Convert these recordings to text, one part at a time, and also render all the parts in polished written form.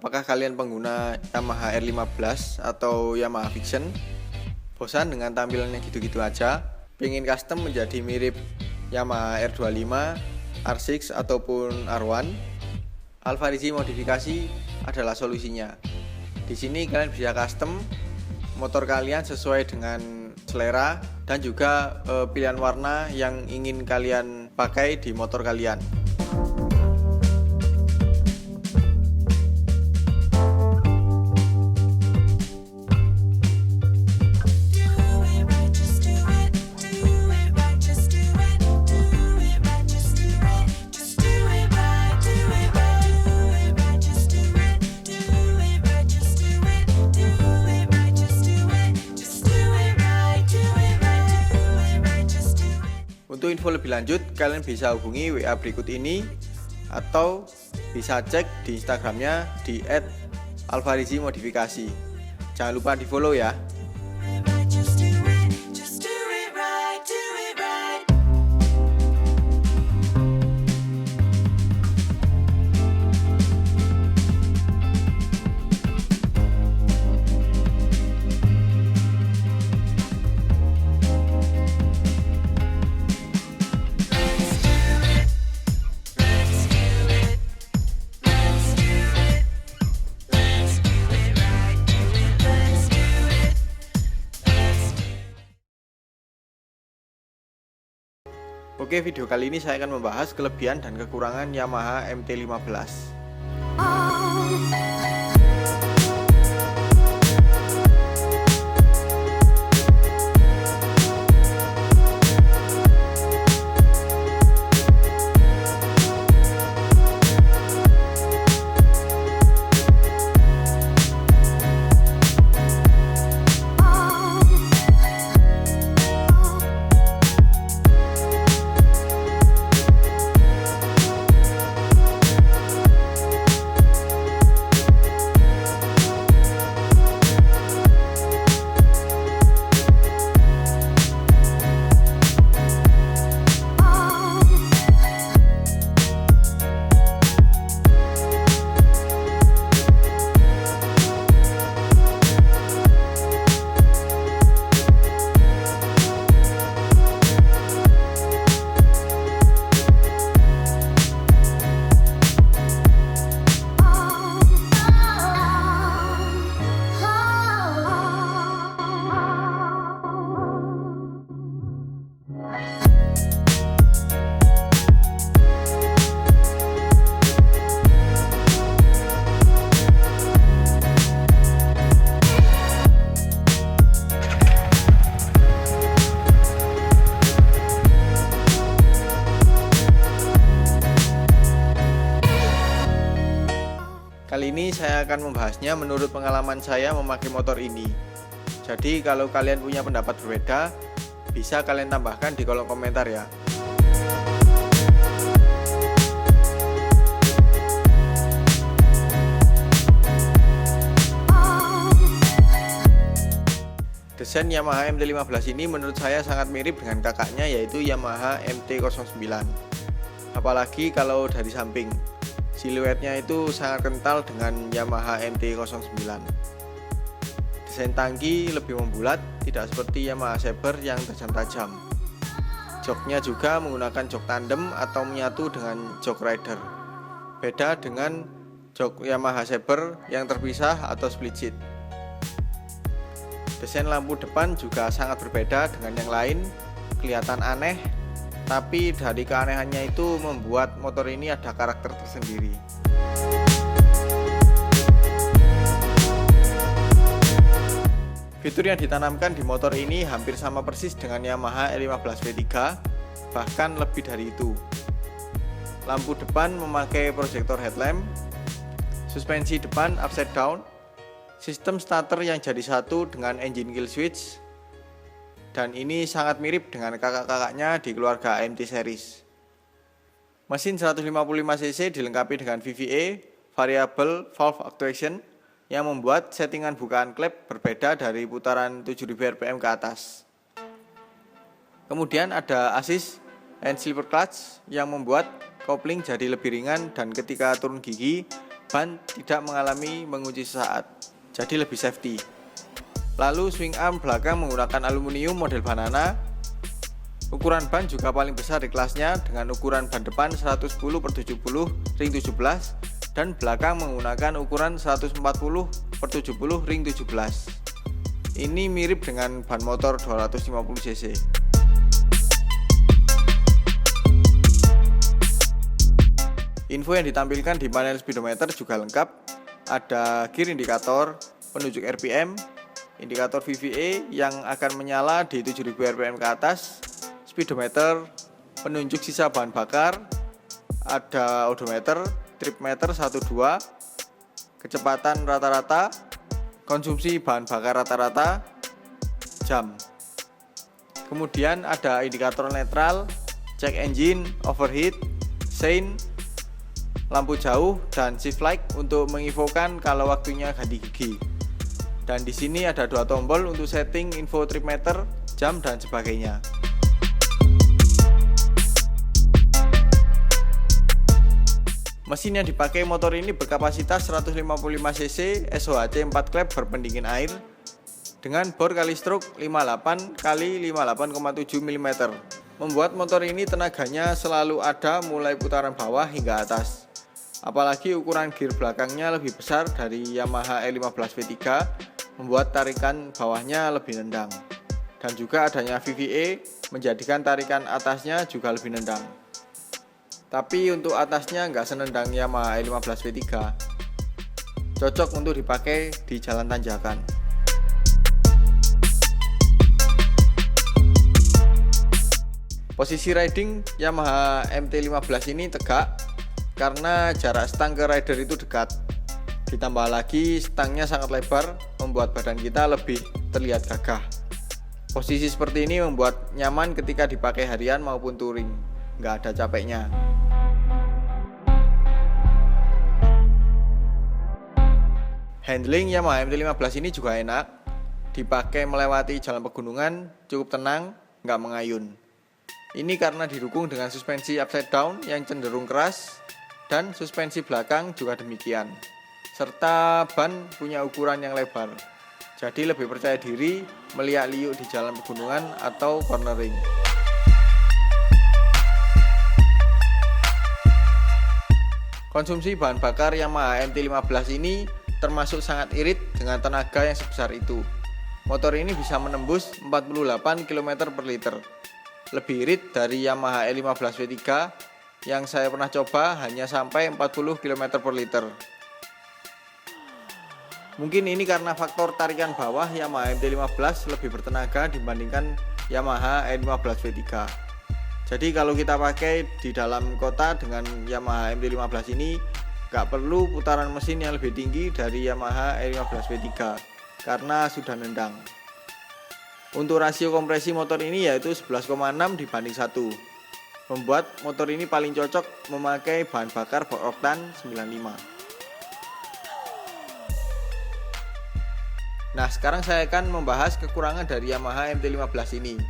Apakah kalian pengguna Yamaha R15 atau Yamaha Vision? Bosan dengan tampilannya gitu-gitu aja? Pengen custom menjadi mirip Yamaha R25, R6 ataupun R1? Alfarizzi modifikasi adalah solusinya. Di sini kalian bisa custom motor kalian sesuai dengan selera dan juga pilihan warna yang ingin kalian pakai di motor kalian. Untuk info lebih lanjut, kalian bisa hubungi WA berikut ini atau bisa cek di Instagramnya di @alfarizzi-modifikasi. Jangan lupa di follow ya. Oke, video kali ini saya akan membahas kelebihan dan kekurangan Yamaha MT-15. Kali ini saya akan membahasnya menurut pengalaman saya memakai motor ini. Jadi kalau kalian punya pendapat berbeda, bisa kalian tambahkan di kolom komentar ya. Desain Yamaha MT-15 ini menurut saya sangat mirip dengan kakaknya, yaitu Yamaha MT-09. Apalagi kalau dari samping, siluetnya itu sangat kental dengan Yamaha MT-09. Desain tangki lebih membulat, tidak seperti Yamaha Saber yang tajam-tajam. Joknya juga menggunakan jok tandem atau menyatu dengan jok rider. Beda dengan jok Yamaha Saber yang terpisah atau split seat. Desain lampu depan juga sangat berbeda dengan yang lain, kelihatan aneh, tapi dari keanehannya itu membuat motor ini ada karakter tersendiri. Fitur yang ditanamkan di motor ini hampir sama persis dengan Yamaha R15 V3, bahkan lebih dari itu. Lampu depan memakai proyektor headlamp, suspensi depan upside down, sistem starter yang jadi satu dengan engine kill switch, dan ini sangat mirip dengan kakak-kakaknya di keluarga AMT series. Mesin 155cc dilengkapi dengan VVA, variable valve actuation, yang membuat settingan bukaan klep berbeda dari putaran 7000 rpm ke atas. Kemudian ada assist and slipper clutch yang membuat kopling jadi lebih ringan dan ketika turun gigi ban tidak mengalami mengunci sesaat, jadi lebih safety. Lalu swing arm belakang menggunakan aluminium model banana. Ukuran ban juga paling besar di kelasnya dengan ukuran ban depan 110/70 ring 17 dan belakang menggunakan ukuran 140/70 ring 17. Ini mirip dengan ban motor 250 cc. Info yang ditampilkan di panel speedometer juga lengkap. Ada gear indikator, penunjuk RPM, indikator VVA yang akan menyala di 7000 rpm ke atas, speedometer, penunjuk sisa bahan bakar, ada odometer, trip meter 1-2, kecepatan rata-rata, konsumsi bahan bakar rata-rata, jam. Kemudian ada indikator netral, check engine, overheat, sein, lampu jauh, dan shift light untuk menginfokan kalau waktunya ganti gigi. Dan di sini ada 2 tombol untuk setting info trip meter, jam, dan sebagainya. Mesin yang dipakai motor ini berkapasitas 155 cc SOHC 4 klep berpendingin air dengan bor kali stroke 58 x 58,7 mm. Membuat motor ini tenaganya selalu ada mulai putaran bawah hingga atas. Apalagi ukuran gear belakangnya lebih besar dari Yamaha E15 V3 membuat tarikan bawahnya lebih nendang. Dan juga adanya VVA menjadikan tarikan atasnya juga lebih nendang. Tapi untuk atasnya nggak senendang Yamaha E15 V3. Cocok untuk dipakai di jalan tanjakan. Posisi riding Yamaha MT-15 ini tegak karena jarak stang ke rider itu dekat. Ditambah lagi stangnya sangat lebar, membuat badan kita lebih terlihat gagah. Posisi seperti ini membuat nyaman ketika dipakai harian maupun touring, nggak ada capeknya. Handling Yamaha MT-15 ini juga enak, dipakai melewati jalan pegunungan cukup tenang, nggak mengayun. Ini karena didukung dengan suspensi upside down yang cenderung keras dan suspensi belakang juga demikian. Serta ban punya ukuran yang lebar, jadi lebih percaya diri meliak-liuk di jalan pegunungan atau cornering. Konsumsi bahan bakar Yamaha MT-15 ini termasuk sangat irit dengan tenaga yang sebesar itu. Motor ini bisa menembus 48 km per liter. Lebih irit dari Yamaha E15 V3 yang saya pernah coba hanya sampai 40 km per liter. Mungkin ini karena faktor tarikan bawah Yamaha MT-15 lebih bertenaga dibandingkan Yamaha E15 V3. Jadi kalau kita pakai di dalam kota dengan Yamaha MT-15 ini gak perlu putaran mesin yang lebih tinggi dari Yamaha E15 V3 karena sudah nendang. Untuk rasio kompresi motor ini yaitu 11,6 dibanding 1, membuat motor ini paling cocok memakai bahan bakar oktan 95. Nah, sekarang saya akan membahas kekurangan dari Yamaha MT-15 ini.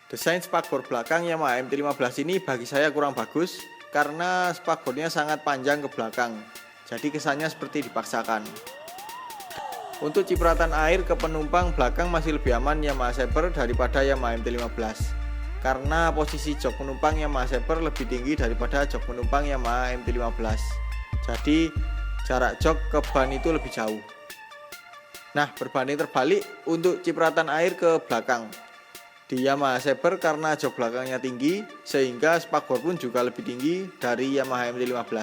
Desain spakbor belakang Yamaha MT-15 ini bagi saya kurang bagus karena spakbornya sangat panjang ke belakang, jadi kesannya seperti dipaksakan. Untuk cipratan air ke penumpang belakang masih lebih aman Yamaha Saber daripada Yamaha MT-15 karena posisi jok penumpang Yamaha Saber lebih tinggi daripada jok penumpang Yamaha MT-15. Jadi jarak jok ke ban itu lebih jauh. Nah, berbanding terbalik untuk cipratan air ke belakang. Di Yamaha Saber karena jok belakangnya tinggi sehingga spakbor pun juga lebih tinggi dari Yamaha MT-15.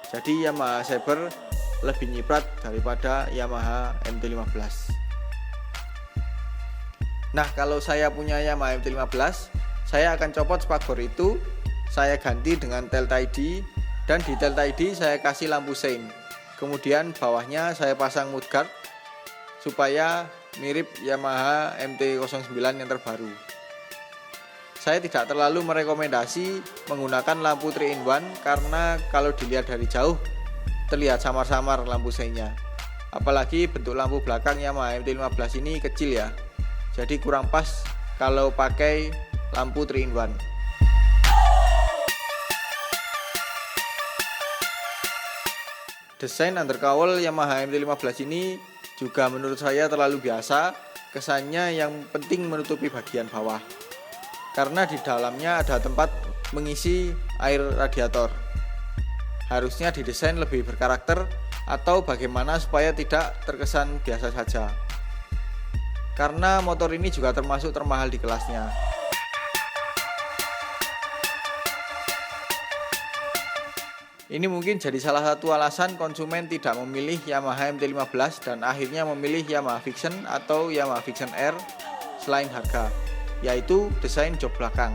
Jadi Yamaha Saber lebih nyiprat daripada Yamaha MT-15. Nah, kalau saya punya Yamaha MT-15, saya akan copot spakbor itu, saya ganti dengan tail tidy, dan di tail tidy saya kasih lampu sein. Kemudian bawahnya saya pasang mudguard supaya mirip Yamaha MT-09 yang terbaru. Saya tidak terlalu merekomendasi menggunakan lampu 3-in-1 karena kalau dilihat dari jauh terlihat samar-samar lampu seinnya. Apalagi bentuk lampu belakang Yamaha MT-15 ini kecil ya, jadi kurang pas kalau pakai lampu 3-in-1. Desain undercowl Yamaha MT-15 ini juga menurut saya terlalu biasa, kesannya yang penting menutupi bagian bawah, karena di dalamnya ada tempat mengisi air radiator. Harusnya didesain lebih berkarakter atau bagaimana supaya tidak terkesan biasa saja. Karena motor ini juga termasuk termahal di kelasnya. Ini mungkin jadi salah satu alasan konsumen tidak memilih Yamaha MT-15 dan akhirnya memilih Yamaha Vixion atau Yamaha Vixion R selain harga, yaitu desain jok belakang.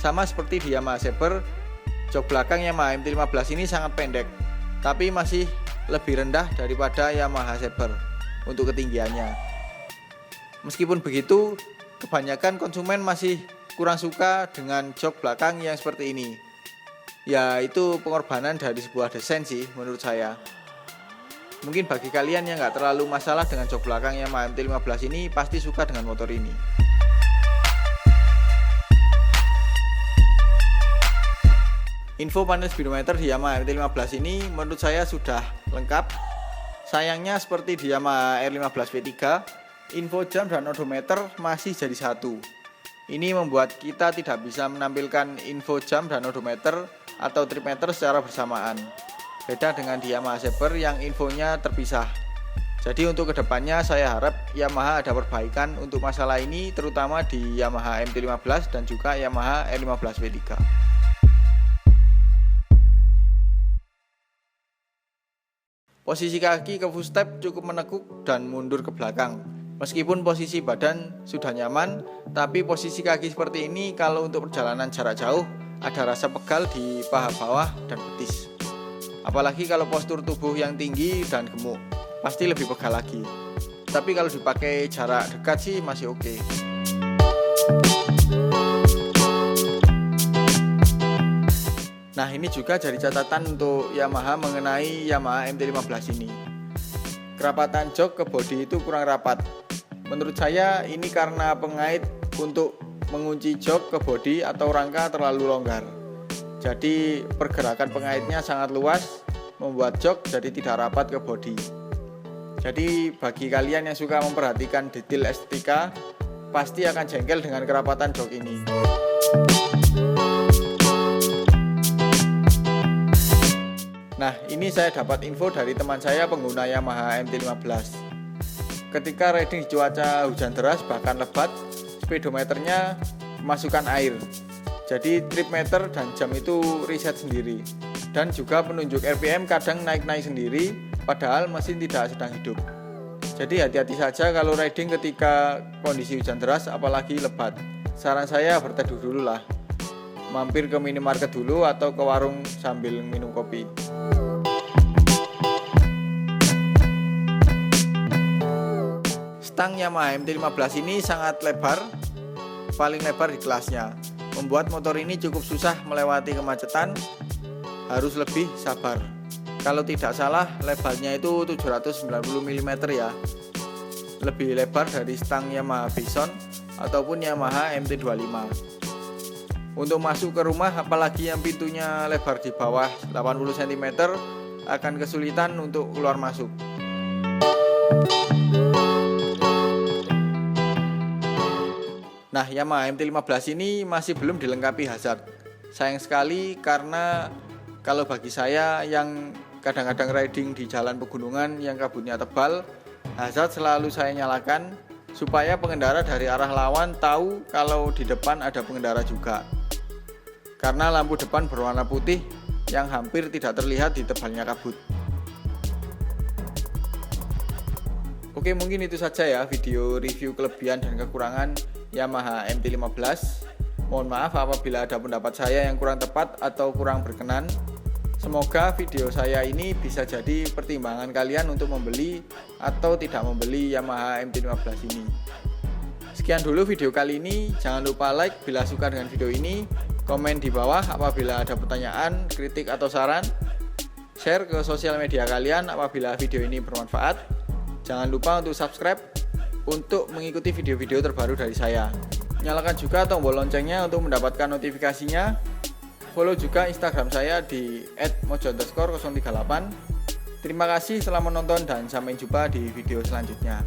Sama seperti di Yamaha Saber, jok belakang Yamaha MT-15 ini sangat pendek, tapi masih lebih rendah daripada Yamaha Saber untuk ketinggiannya. Meskipun begitu, kebanyakan konsumen masih kurang suka dengan jok belakang yang seperti ini. Ya, itu pengorbanan dari sebuah desain sih menurut saya. Mungkin bagi kalian yang nggak terlalu masalah dengan jok belakang Yamaha MT-15 ini pasti suka dengan motor ini. Info panel speedometer di Yamaha MT-15 ini menurut saya sudah lengkap. Sayangnya seperti di Yamaha R15 V3, info jam dan odometer masih jadi satu. Ini membuat kita tidak bisa menampilkan info jam dan odometer atau trip meter secara bersamaan. Beda dengan di Yamaha Saber yang infonya terpisah. Jadi untuk kedepannya saya harap Yamaha ada perbaikan untuk masalah ini, terutama di Yamaha MT-15 dan juga Yamaha R15 V3. Posisi kaki ke footstep cukup menekuk dan mundur ke belakang. Meskipun posisi badan sudah nyaman, tapi posisi kaki seperti ini kalau untuk perjalanan jarak jauh ada rasa pegal di paha bawah dan betis. Apalagi kalau postur tubuh yang tinggi dan gemuk, pasti lebih pegal lagi. Tapi kalau dipakai jarak dekat sih masih oke. Nah, ini juga jadi catatan untuk Yamaha mengenai Yamaha MT-15 ini. Kerapatan jok ke bodi itu kurang rapat. Menurut saya ini karena pengait untuk mengunci jok ke bodi atau rangka terlalu longgar. Jadi pergerakan pengaitnya sangat luas, membuat jok jadi tidak rapat ke bodi. Jadi bagi kalian yang suka memperhatikan detail estetika, pasti akan jengkel dengan kerapatan jok ini. Nah, ini saya dapat info dari teman saya pengguna Yamaha MT-15. Ketika riding di cuaca hujan deras bahkan lebat, speedometernya masukkan air. Jadi trip meter dan jam itu reset sendiri. Dan juga penunjuk RPM kadang naik-naik sendiri, padahal mesin tidak sedang hidup. Jadi hati-hati saja kalau riding ketika kondisi hujan deras, apalagi lebat. Saran saya berteduh dulu lah. Mampir ke minimarket dulu atau ke warung sambil minum kopi. Stang Yamaha MT-15 ini sangat lebar, paling lebar di kelasnya. Membuat motor ini cukup susah melewati kemacetan, harus lebih sabar. Kalau tidak salah lebarnya itu 790 mm ya. Lebih lebar dari stang Yamaha Bison ataupun Yamaha MT-25. Untuk masuk ke rumah, apalagi yang pintunya lebar di bawah 80 cm, akan kesulitan untuk keluar masuk. Nah, Yamaha MT-15 ini masih belum dilengkapi hazard. Sayang sekali karena kalau bagi saya yang kadang-kadang riding di jalan pegunungan yang kabutnya tebal, hazard selalu saya nyalakan supaya pengendara dari arah lawan tahu kalau di depan ada pengendara juga. Karena lampu depan berwarna putih yang hampir tidak terlihat di tebalnya kabut. Oke, mungkin itu saja ya video review kelebihan dan kekurangan Yamaha MT-15. Mohon maaf apabila ada pendapat saya yang kurang tepat atau kurang berkenan. Semoga video saya ini bisa jadi pertimbangan kalian untuk membeli atau tidak membeli Yamaha MT-15 ini. Sekian dulu video kali ini. Jangan lupa like bila suka dengan video ini, komen di bawah apabila ada pertanyaan, kritik atau saran. share ke sosial media kalian apabila video ini bermanfaat. Jangan lupa untuk subscribe untuk mengikuti video-video terbaru dari saya. Nyalakan juga tombol loncengnya untuk mendapatkan notifikasinya. Follow juga Instagram saya di @mojo_038. Terima kasih telah menonton dan sampai jumpa di video selanjutnya.